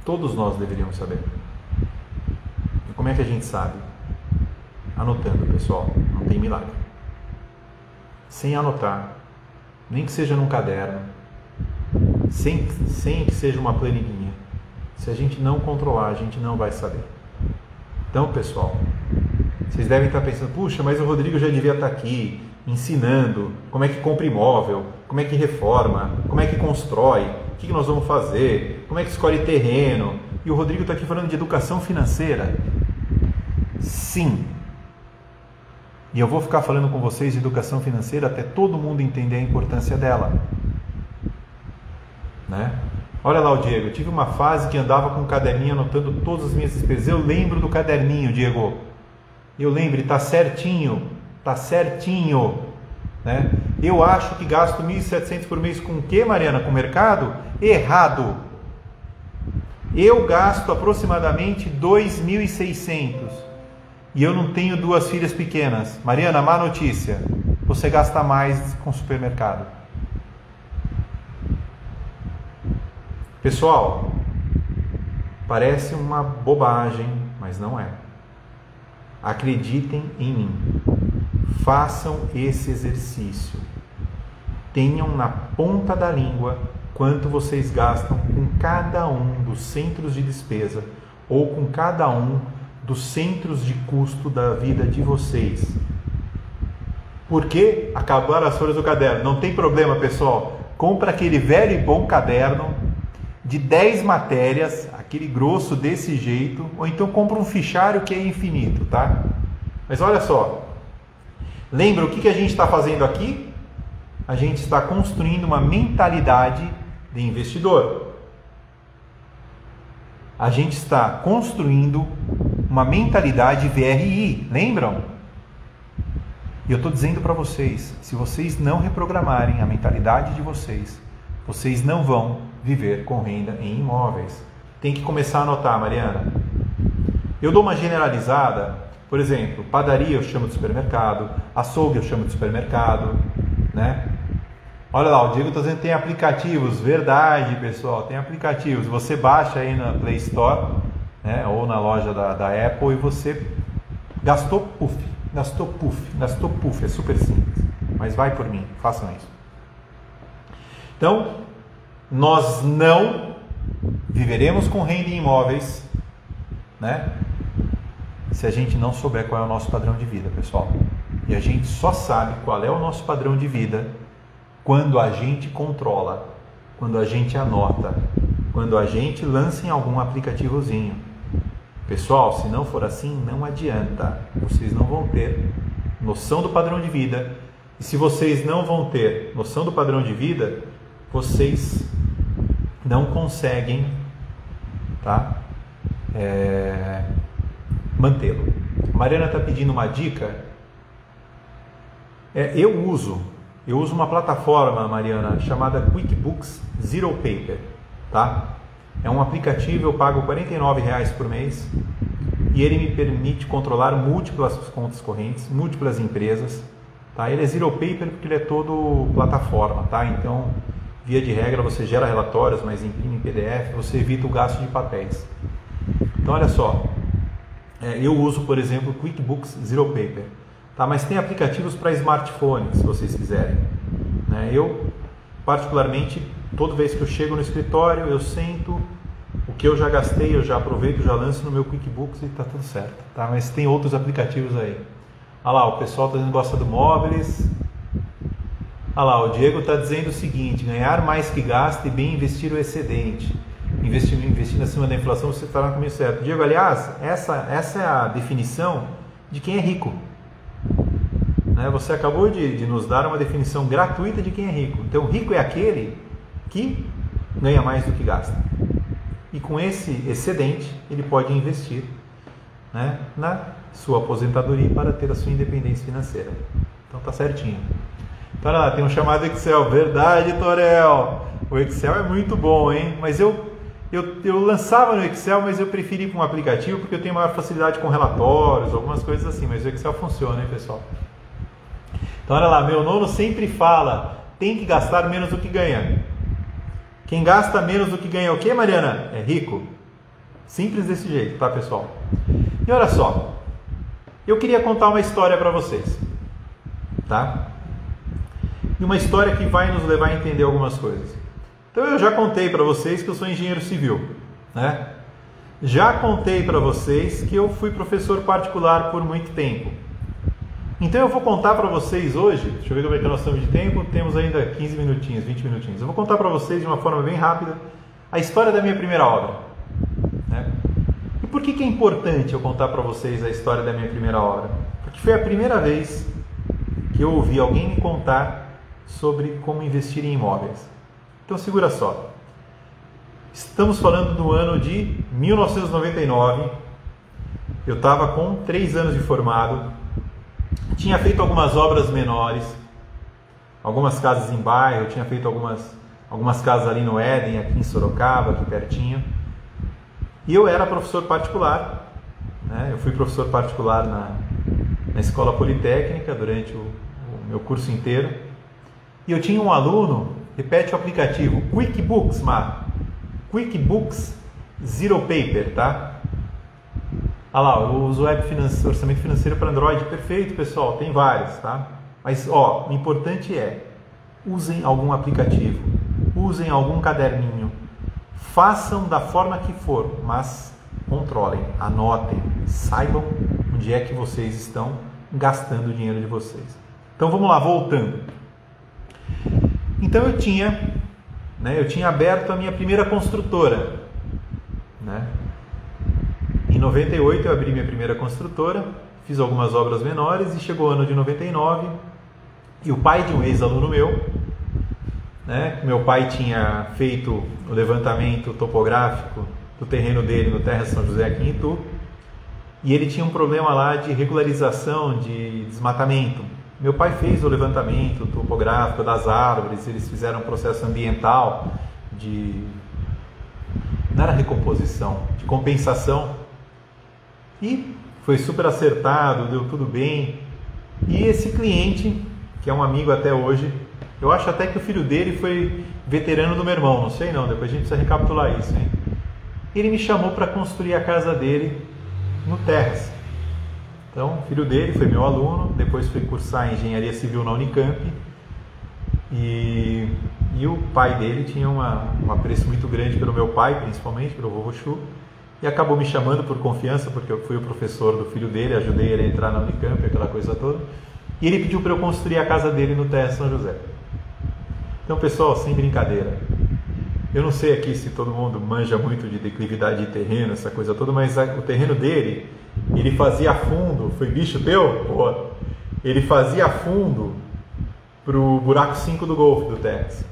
Speaker 1: Todos nós deveríamos saber. E como é que a gente sabe? Anotando, pessoal. Não tem milagre. Sem anotar, nem que seja num caderno, sem que seja uma planilhinha. Se a gente não controlar, a gente não vai saber. Então, pessoal, vocês devem estar pensando, puxa, mas o Rodrigo já devia estar aqui ensinando como é que compra imóvel, como é que reforma, como é que constrói, o que nós vamos fazer, como é que escolhe terreno. E o Rodrigo está aqui falando de educação financeira. Sim. E eu vou ficar falando com vocês de educação financeira até todo mundo entender a importância dela. Né? Olha lá o Diego, eu tive uma fase que andava com um caderninho anotando todas as minhas despesas. Eu lembro do caderninho, Diego. Eu lembro, está certinho. Está certinho. Né? Eu acho que gasto 1.700 por mês com o quê, Mariana? Com o mercado? Errado. Eu gasto aproximadamente 2.600. E eu não tenho 2 filhas pequenas. Mariana, má notícia. Você gasta mais com supermercado. Pessoal, parece uma bobagem, mas não é. Acreditem em mim. Façam esse exercício. Tenham na ponta da língua quanto vocês gastam com cada um dos centros de despesa ou com cada um dos centros de custo da vida de vocês. Por que acabaram as folhas do caderno? Não tem problema, pessoal. Compra aquele velho e bom caderno de 10 matérias, aquele grosso desse jeito, ou então compra um fichário que é infinito, tá? Mas olha só, lembra o que a gente está fazendo aqui? A gente está construindo uma mentalidade de investidor. A gente está construindo uma mentalidade VRI, lembram? E eu estou dizendo para vocês, se vocês não reprogramarem a mentalidade de vocês, vocês não vão viver com renda em imóveis. Tem que começar a anotar, Mariana. Eu dou uma generalizada, por exemplo, padaria eu chamo de supermercado, açougue eu chamo de supermercado, né? Olha lá, o Diego está dizendo que tem aplicativos, verdade, pessoal, tem aplicativos. Você baixa aí na Play Store, né, ou na loja da Apple e você gastou puff, é super simples, mas vai por mim, façam isso. Então, nós não viveremos com renda em imóveis, né, se a gente não souber qual é o nosso padrão de vida, pessoal. E a gente só sabe qual é o nosso padrão de vida quando a gente controla, quando a gente anota, quando a gente lança em algum aplicativozinho. Pessoal, se não for assim, não adianta. Vocês não vão ter noção do padrão de vida. E se vocês não vão ter noção do padrão de vida, vocês não conseguem, tá? Mantê-lo. Mariana está pedindo uma dica. Eu uso uma plataforma, Mariana, chamada QuickBooks Zero Paper, tá? É um aplicativo, eu pago R$49 por mês e ele me permite controlar múltiplas contas correntes, múltiplas empresas, tá? Ele é Zero Paper porque ele é todo plataforma, tá? Então, via de regra, você gera relatórios, mas imprime em PDF, você evita o gasto de papéis. Então, olha só, eu uso, por exemplo, QuickBooks Zero Paper, tá? Mas tem aplicativos para smartphone, se vocês quiserem, né? Eu, particularmente, toda vez que eu chego no escritório, eu sento, o que eu já gastei, eu já aproveito, já lanço no meu QuickBooks e está tudo certo, tá? Mas tem outros aplicativos aí. Olha lá, o pessoal está dizendo que gosta do Móveis. Olha lá, o Diego está dizendo o seguinte: ganhar mais que gasta e bem investir o excedente. Investindo acima da inflação, você está no caminho certo. Diego, aliás, essa é a definição de quem é rico. Né? Você acabou de nos dar uma definição gratuita de quem é rico. Então, rico é aquele que ganha mais do que gasta. E com esse excedente, ele pode investir, né, na sua aposentadoria para ter a sua independência financeira. Então tá certinho. Então, olha lá, tem um chamado Excel. Verdade, Torel. O Excel é muito bom, hein? Mas eu lançava no Excel, mas eu preferi ir para um aplicativo porque eu tenho maior facilidade com relatórios, algumas coisas assim. Mas o Excel funciona, hein, pessoal? Então, olha lá, meu nono sempre fala, tem que gastar menos do que ganha. Quem gasta menos do que ganha o quê, Mariana? É rico. Simples desse jeito, tá, pessoal? E olha só, eu queria contar uma história para vocês, tá? E uma história que vai nos levar a entender algumas coisas. Então, eu já contei para vocês que eu sou engenheiro civil, né? Já contei para vocês que eu fui professor particular por muito tempo. Então eu vou contar para vocês hoje, deixa eu ver como é que nós estamos de tempo, temos ainda 15 minutinhos, 20 minutinhos. Eu vou contar para vocês de uma forma bem rápida a história da minha primeira obra, né? E por que é importante eu contar para vocês a história da minha primeira obra? Porque foi a primeira vez que eu ouvi alguém me contar sobre como investir em imóveis. Então segura só. Estamos falando do ano de 1999, eu estava com 3 anos de formado, tinha feito algumas obras menores, algumas casas em bairro, tinha feito algumas casas ali no Éden, aqui em Sorocaba, aqui pertinho. E eu era professor particular, né? Eu fui professor particular na Escola Politécnica durante o meu curso inteiro. E eu tinha um aluno, repete o aplicativo, QuickBooks, QuickBooks Zero Paper, tá? Olha lá, eu uso orçamento financeiro para Android, perfeito, pessoal, tem vários, tá? Mas, ó, o importante é, usem algum aplicativo, usem algum caderninho, façam da forma que for, mas controlem, anotem, saibam onde é que vocês estão gastando o dinheiro de vocês. Então vamos lá, voltando. Então eu tinha aberto a minha primeira construtora, né? Em 98 eu abri minha primeira construtora, fiz algumas obras menores e chegou o ano de 99 e o pai de um ex-aluno meu, né? Meu pai tinha feito o levantamento topográfico do terreno dele no Terra São José aqui em Itu e ele tinha um problema lá de regularização de desmatamento. Meu pai fez o levantamento topográfico das árvores, eles fizeram um processo ambiental não era recomposição, de compensação. E foi super acertado, deu tudo bem. E esse cliente, que é um amigo até hoje, eu acho até que o filho dele foi veterano do meu irmão, não sei não, depois a gente precisa recapitular isso, hein? Ele me chamou para construir a casa dele no Terras. Então, o filho dele foi meu aluno, depois foi cursar engenharia civil na Unicamp e o pai dele tinha um apreço muito grande pelo meu pai, principalmente pelo vovô Chu, e acabou me chamando por confiança, porque eu fui o professor do filho dele, ajudei ele a entrar na Unicamp, aquela coisa toda, e ele pediu para eu construir a casa dele no Terra São José. Então, pessoal, sem brincadeira, eu não sei aqui se todo mundo manja muito de declividade de terreno, essa coisa toda, mas o terreno dele, ele fazia fundo, foi bicho teu? Pô, ele fazia fundo pro buraco 5 do Golfo do Texas.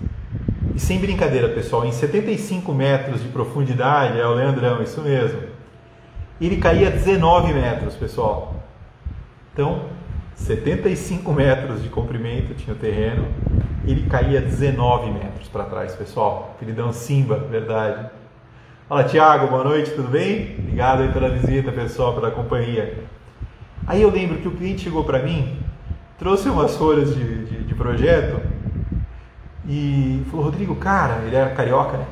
Speaker 1: E sem brincadeira, pessoal, em 75 metros de profundidade, é o Leandrão, isso mesmo. Ele caía 19 metros, pessoal. Então, 75 metros de comprimento tinha o terreno, ele caía 19 metros para trás, pessoal. Queridão Simba, verdade. Fala, Thiago, boa noite, tudo bem? Obrigado aí pela visita, pessoal, pela companhia. Aí eu lembro que o cliente chegou para mim, trouxe umas folhas de projeto e falou, Rodrigo, cara, ele era carioca, né?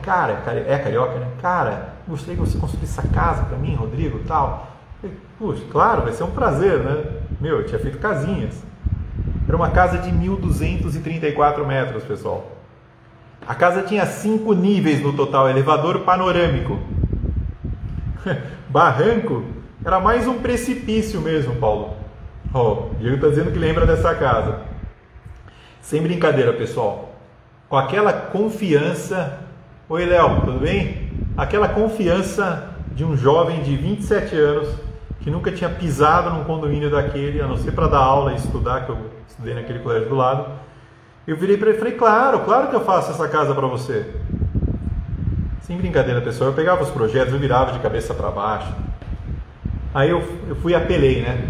Speaker 1: É carioca, né? Cara, gostaria que você construísse essa casa para mim, Rodrigo, tal. Eu falei, puxa, claro, vai ser um prazer, né? Meu, eu tinha feito casinhas. Era uma casa de 1.234 metros, pessoal. A casa tinha 5 níveis no total, elevador panorâmico. Barranco era mais um precipício mesmo, Paulo. Ó, o Diego está dizendo que lembra dessa casa. Sem brincadeira, pessoal. Com aquela confiança... Oi, Léo, tudo bem? Aquela confiança de um jovem de 27 anos que nunca tinha pisado num condomínio daquele, a não ser para dar aula e estudar, que eu estudei naquele colégio do lado. Eu virei para ele e falei, claro que eu faço essa casa para você. Sem brincadeira, pessoal, eu pegava os projetos, eu virava de cabeça para baixo. Aí eu fui e apelei, né?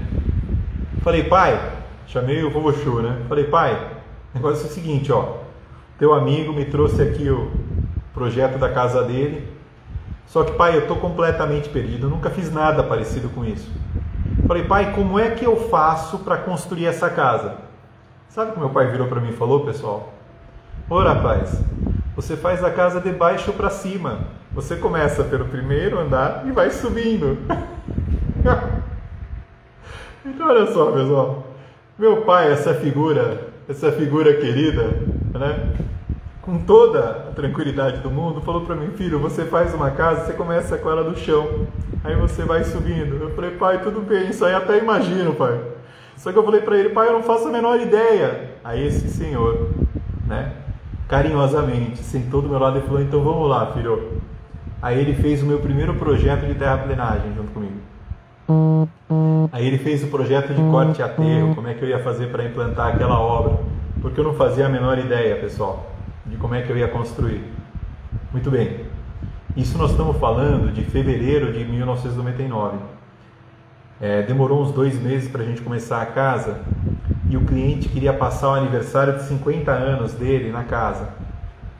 Speaker 1: Falei, pai, chamei o vovô Chu, né? Falei, pai, o negócio é o seguinte, ó. Teu amigo me trouxe aqui o projeto da casa dele. Só que, pai, eu estou completamente perdido, eu nunca fiz nada parecido com isso. Falei, pai, como é que eu faço para construir essa casa? Sabe o que meu pai virou para mim e falou, pessoal? Ô, rapaz, você faz a casa de baixo para cima. Você começa pelo primeiro andar e vai subindo. Então, olha só, pessoal. Meu pai, essa figura querida, né? Com toda a tranquilidade do mundo, falou para mim, filho, você faz uma casa, você começa com ela do chão, aí você vai subindo. Eu falei, pai, tudo bem, isso aí até imagino, pai. Só que eu falei para ele, pai, eu não faço a menor ideia. Aí esse senhor, né, carinhosamente, sentou do meu lado e falou, então vamos lá, filho. Aí ele fez o meu primeiro projeto de terraplenagem junto comigo. Aí ele fez o projeto de corte e aterro, como é que eu ia fazer para implantar aquela obra, porque eu não fazia a menor ideia, pessoal, de como é que eu ia construir. Muito bem, isso nós estamos falando de fevereiro de 1999. Demorou uns 2 meses para a gente começar a casa e o cliente queria passar o aniversário de 50 anos dele na casa,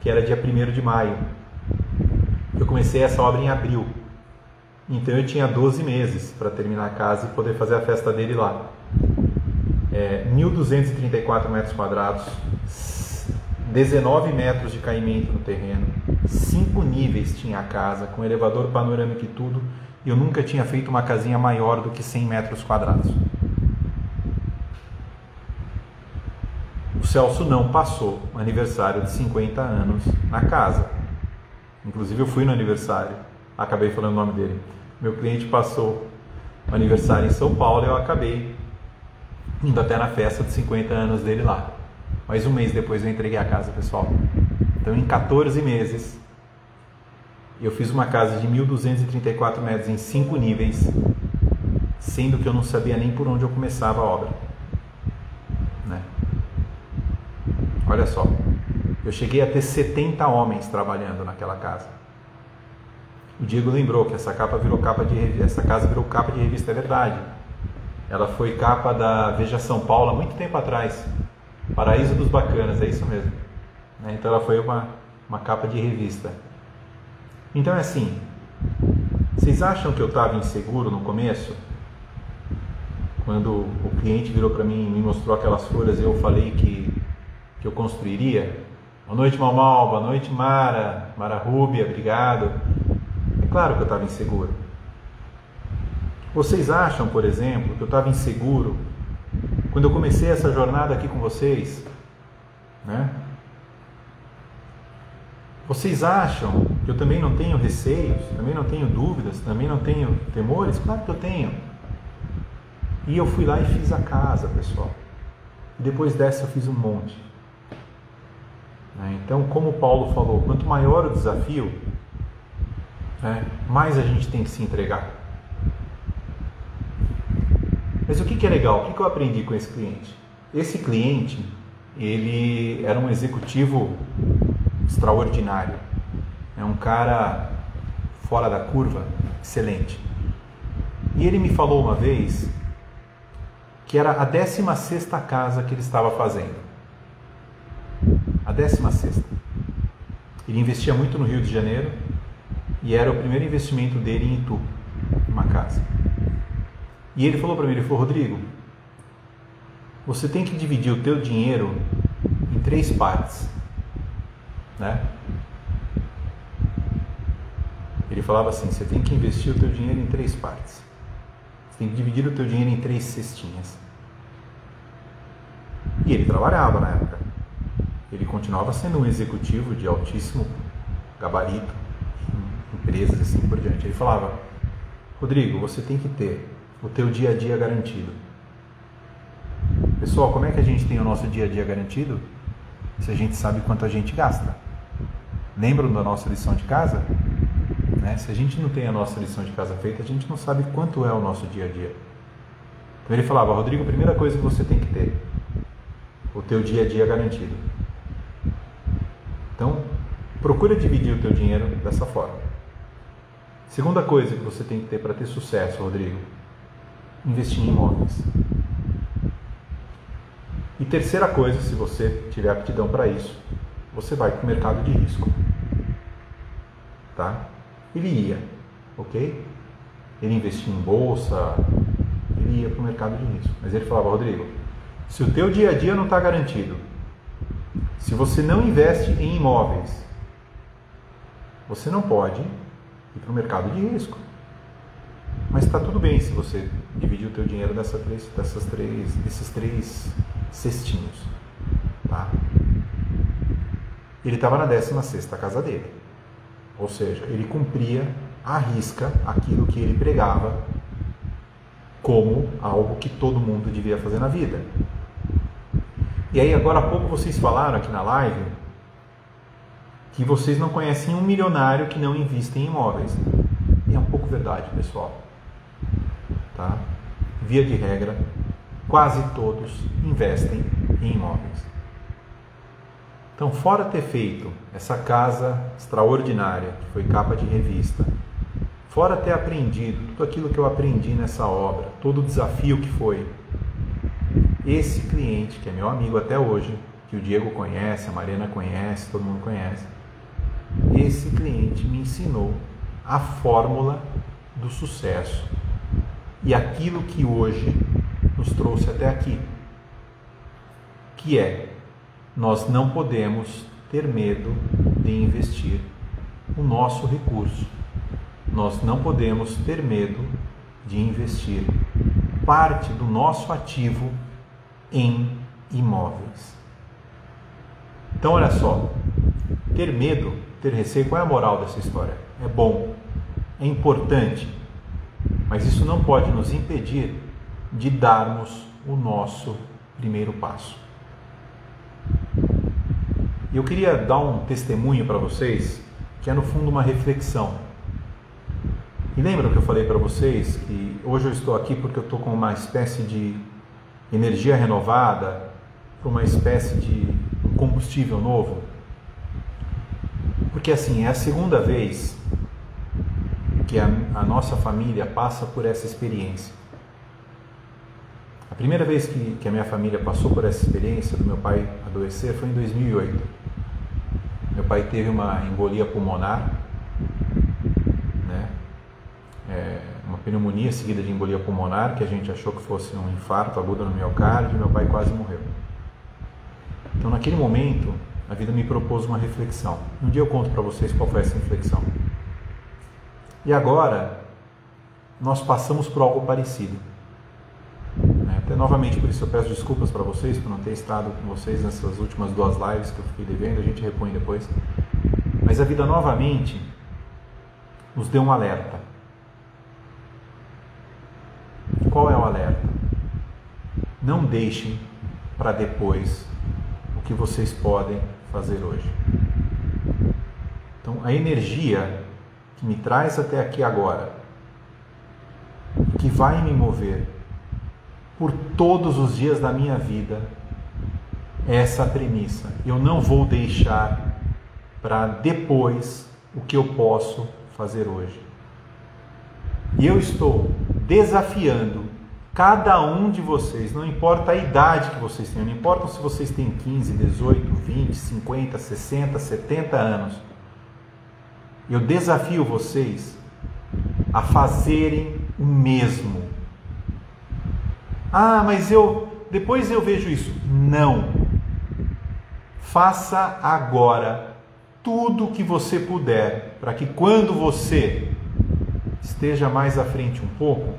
Speaker 1: que era dia 1º de maio. Eu comecei essa obra em abril, então eu tinha 12 meses para terminar a casa e poder fazer a festa dele lá. 1.234 metros quadrados, 19 metros de caimento no terreno, 5 níveis tinha a casa, com elevador panorâmico e tudo, e eu nunca tinha feito uma casinha maior do que 100 metros quadrados. O Celso não passou o aniversário de 50 anos na casa. Inclusive eu fui no aniversário, acabei falando o nome dele. Meu cliente passou o aniversário em São Paulo e eu acabei indo até na festa de 50 anos dele lá. Mas um mês depois eu entreguei a casa, pessoal. Então em 14 meses eu fiz uma casa de 1.234 metros em 5 níveis, sendo que eu não sabia nem por onde eu começava a obra, né? Olha só, eu cheguei a ter 70 homens trabalhando naquela casa. O Diego lembrou que essa casa virou capa de revista, é verdade. Ela foi capa da Veja São Paulo há muito tempo atrás. Paraíso dos Bacanas, é isso mesmo. Então ela foi uma capa de revista. Então é assim, vocês acham que eu estava inseguro no começo? Quando o cliente virou para mim e me mostrou aquelas folhas e eu falei que eu construiria? Boa noite, Mal, boa noite, Mara Rúbia, obrigado. É claro que eu estava inseguro. Vocês acham, por exemplo, que eu estava inseguro quando eu comecei essa jornada aqui com vocês, né? Vocês acham que eu também não tenho receios, também não tenho dúvidas, também não tenho temores? Claro que eu tenho. E eu fui lá e fiz a casa, pessoal. E depois dessa eu fiz um monte. Então, como o Paulo falou, quanto maior o desafio, mais a gente tem que se entregar. Mas o que é legal? O que eu aprendi com esse cliente? Esse cliente, ele era um executivo extraordinário. É um cara fora da curva, excelente. E ele me falou uma vez que era a 16ª casa que ele estava fazendo. A 16ª. Ele investia muito no Rio de Janeiro e era o primeiro investimento dele em Itu, uma casa. E ele falou para mim, ele falou, Rodrigo, você tem que dividir o teu dinheiro em 3 partes, né? Ele falava assim, você tem que investir o teu dinheiro em 3 partes. Você tem que dividir o teu dinheiro em 3 cestinhas. E ele trabalhava na época. Ele continuava sendo um executivo de altíssimo gabarito, em empresas assim por diante. Ele falava, Rodrigo, você tem que ter o teu dia a dia garantido. Pessoal, como é que a gente tem o nosso dia a dia garantido? Se a gente sabe quanto a gente gasta. Lembram da nossa lição de casa? Se a gente não tem a nossa lição de casa feita, a gente não sabe quanto é o nosso dia a dia. Então ele falava, Rodrigo, a primeira coisa que você tem que ter, o teu dia a dia garantido. Então, procura dividir o teu dinheiro dessa forma. Segunda coisa que você tem que ter para ter sucesso, Rodrigo, investir em imóveis. E terceira coisa, se você tiver aptidão para isso, você vai para o mercado de risco. Tá? Ele ia, ok? Ele investia em bolsa, ele ia para o mercado de risco. Mas ele falava, Rodrigo, se o teu dia a dia não está garantido, se você não investe em imóveis, você não pode ir para o mercado de risco. Mas está tudo bem se você dividir o teu dinheiro desses três cestinhos. Tá? Ele estava na 16ª casa dele. Ou seja, ele cumpria à risca aquilo que ele pregava como algo que todo mundo devia fazer na vida. E aí agora há pouco vocês falaram aqui na live que vocês não conhecem um milionário que não investe em imóveis. E é um pouco verdade, pessoal. Tá? Via de regra, quase todos investem em imóveis. Então, fora ter feito essa casa extraordinária, que foi capa de revista, fora ter aprendido tudo aquilo que eu aprendi nessa obra, todo o desafio que foi, esse cliente, que é meu amigo até hoje, que o Diego conhece, a Mariana conhece, todo mundo conhece, esse cliente me ensinou a fórmula do sucesso e aquilo que hoje nos trouxe até aqui, que é, nós não podemos ter medo de investir o nosso recurso. Nós não podemos ter medo de investir parte do nosso ativo em imóveis. Então, olha só, ter medo, ter receio, qual é a moral dessa história? É bom, é importante, Mas isso não pode nos impedir de darmos o nosso primeiro passo. E eu queria dar um testemunho para vocês, que é no fundo uma reflexão. E lembram que eu falei para vocês que hoje eu estou aqui porque eu estou com uma espécie de energia renovada, uma espécie de um combustível novo? Porque assim, é a segunda vez que a nossa família passa por essa experiência. A primeira vez que a minha família passou por essa experiência do meu pai adoecer foi em 2008. Meu pai teve uma embolia pulmonar, né? Uma pneumonia seguida de embolia pulmonar, que a gente achou que fosse um infarto agudo no miocárdio, e meu pai quase morreu. Então, naquele momento, a vida me propôs uma reflexão. Um dia eu conto para vocês qual foi essa reflexão. E agora, nós passamos por algo parecido. Até novamente, por isso eu peço desculpas para vocês, por não ter estado com vocês nessas últimas 2 lives que eu fiquei devendo, a gente repõe depois. Mas a vida novamente nos deu um alerta. Qual é o alerta? Não deixem para depois o que vocês podem fazer hoje. Então, a energia que me traz até aqui agora, que vai me mover por todos os dias da minha vida, é essa premissa. Eu não vou deixar para depois o que eu posso fazer hoje. E eu estou desafiando cada um de vocês, não importa a idade que vocês tenham, não importa se vocês têm 15, 18, 20, 50, 60, 70 anos. Eu desafio vocês a fazerem o mesmo. Ah, mas depois eu vejo isso. Não. Faça agora tudo o que você puder, para que quando você esteja mais à frente um pouco,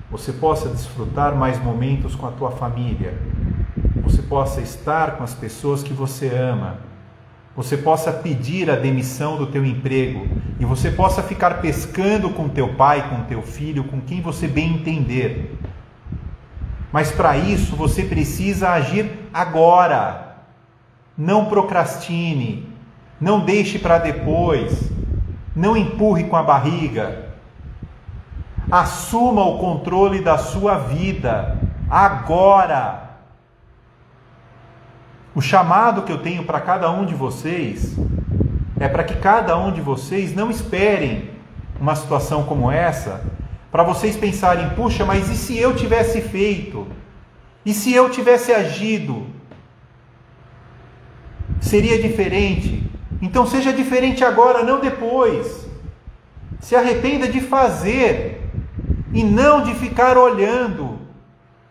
Speaker 1: você possa desfrutar mais momentos com a tua família, você possa estar com as pessoas que você ama, você possa pedir a demissão do teu emprego e você possa ficar pescando com teu pai, com teu filho, com quem você bem entender. Mas para isso você precisa agir agora. Não procrastine, não deixe para depois, não empurre com a barriga. Assuma o controle da sua vida agora. O chamado que eu tenho para cada um de vocês é para que cada um de vocês não esperem uma situação como essa, para vocês pensarem, puxa, mas e se eu tivesse feito? E se eu tivesse agido? Seria diferente? Então seja diferente agora, não depois. Se arrependa de fazer e não de ficar olhando.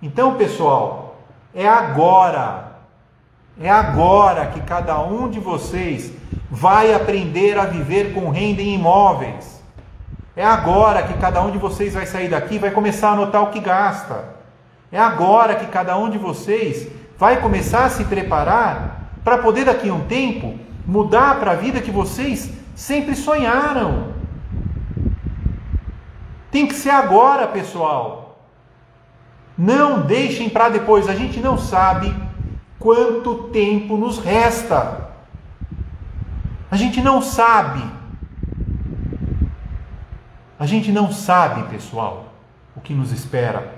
Speaker 1: Então, pessoal, é agora. É agora que cada um de vocês vai aprender a viver com renda em imóveis. É agora que cada um de vocês vai sair daqui e vai começar a anotar o que gasta. É agora que cada um de vocês vai começar a se preparar para poder daqui a um tempo mudar para a vida que vocês sempre sonharam. Tem que ser agora, pessoal. Não deixem para depois. A gente não sabe quanto tempo nos resta. A gente não sabe. A gente não sabe, pessoal, o que nos espera.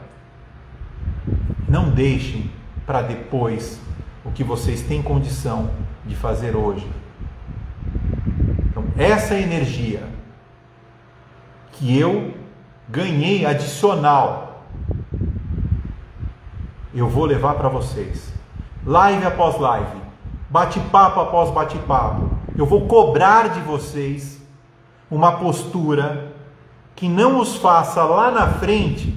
Speaker 1: Não deixem para depois o que vocês têm condição de fazer hoje. Então, essa energia que eu ganhei adicional, eu vou levar para vocês. Live após live, bate-papo após bate-papo. Eu vou cobrar de vocês uma postura que não os faça lá na frente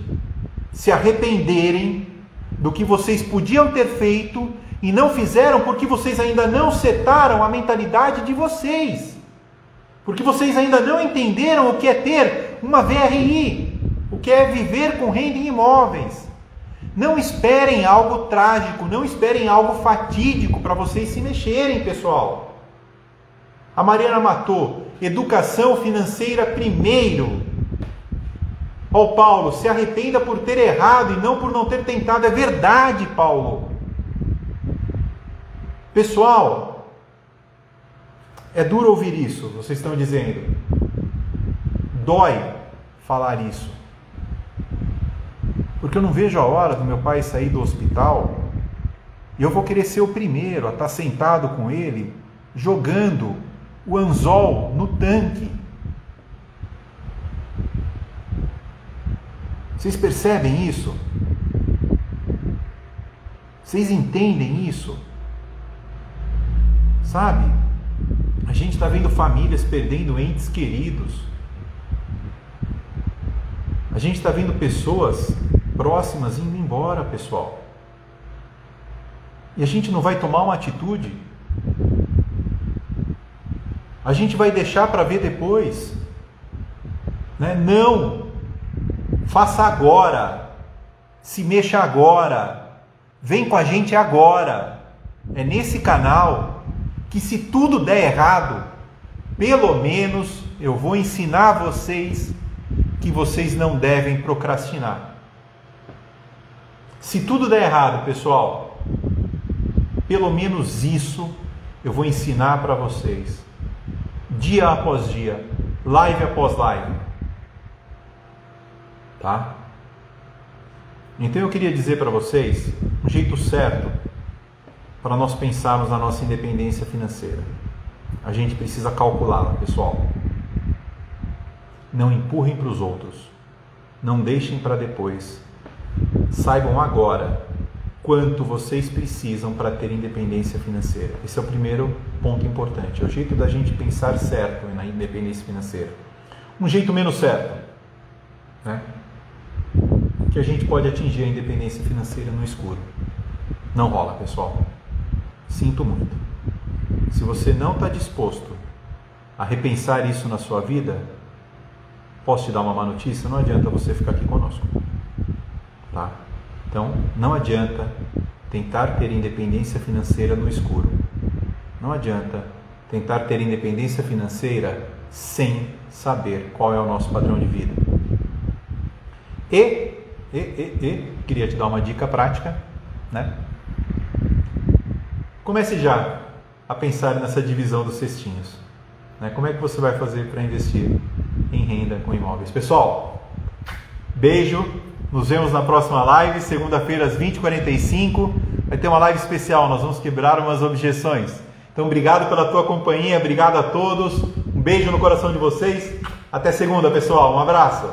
Speaker 1: se arrependerem do que vocês podiam ter feito e não fizeram porque vocês ainda não setaram a mentalidade de vocês. Porque vocês ainda não entenderam o que é ter uma VRI, o que é viver com renda em imóveis. Não esperem algo trágico, não esperem algo fatídico para vocês se mexerem, pessoal. A Mariana matou educação financeira primeiro. Ó, Paulo, se arrependa por ter errado e não por não ter tentado. É verdade, Paulo. Pessoal, é duro ouvir isso, vocês estão dizendo. Dói falar isso. Porque eu não vejo a hora do meu pai sair do hospital e eu vou querer ser o primeiro a estar sentado com ele, jogando o anzol no tanque. Vocês percebem isso? Vocês entendem isso? Sabe? A gente está vendo famílias perdendo entes queridos. A gente está vendo pessoas próximas indo embora, pessoal. E a gente não vai tomar uma atitude? A gente vai deixar para ver depois? Né? Não! Faça agora, se mexa agora, vem com a gente agora. É nesse canal que, se tudo der errado, pelo menos eu vou ensinar vocês que vocês não devem procrastinar. Se tudo der errado, pessoal, pelo menos isso eu vou ensinar para vocês, dia após dia, live após live. Tá? Então eu queria dizer para vocês um jeito certo para nós pensarmos na nossa independência financeira. A gente precisa calculá-la, pessoal. Não empurrem para os outros. Não deixem para depois. Saibam agora quanto vocês precisam para ter independência financeira. Esse é o primeiro ponto importante. É o jeito da gente pensar certo na independência financeira. Um jeito menos certo, né? Que a gente pode atingir a independência financeira no escuro. Não rola, pessoal. Sinto muito. Se você não está disposto a repensar isso na sua vida, posso te dar uma má notícia? Não adianta você ficar aqui conosco. Tá? Então, não adianta tentar ter independência financeira no escuro. Não adianta tentar ter independência financeira sem saber qual é o nosso padrão de vida. Queria te dar uma dica prática, né? Comece já a pensar nessa divisão dos cestinhos, né? Como é que você vai fazer para investir em renda com imóveis? Pessoal, beijo, nos vemos na próxima live, segunda-feira às 20h45, vai ter uma live especial, nós vamos quebrar umas objeções. Então, obrigado pela tua companhia, obrigado a todos, um beijo no coração de vocês, até segunda, pessoal, um abraço.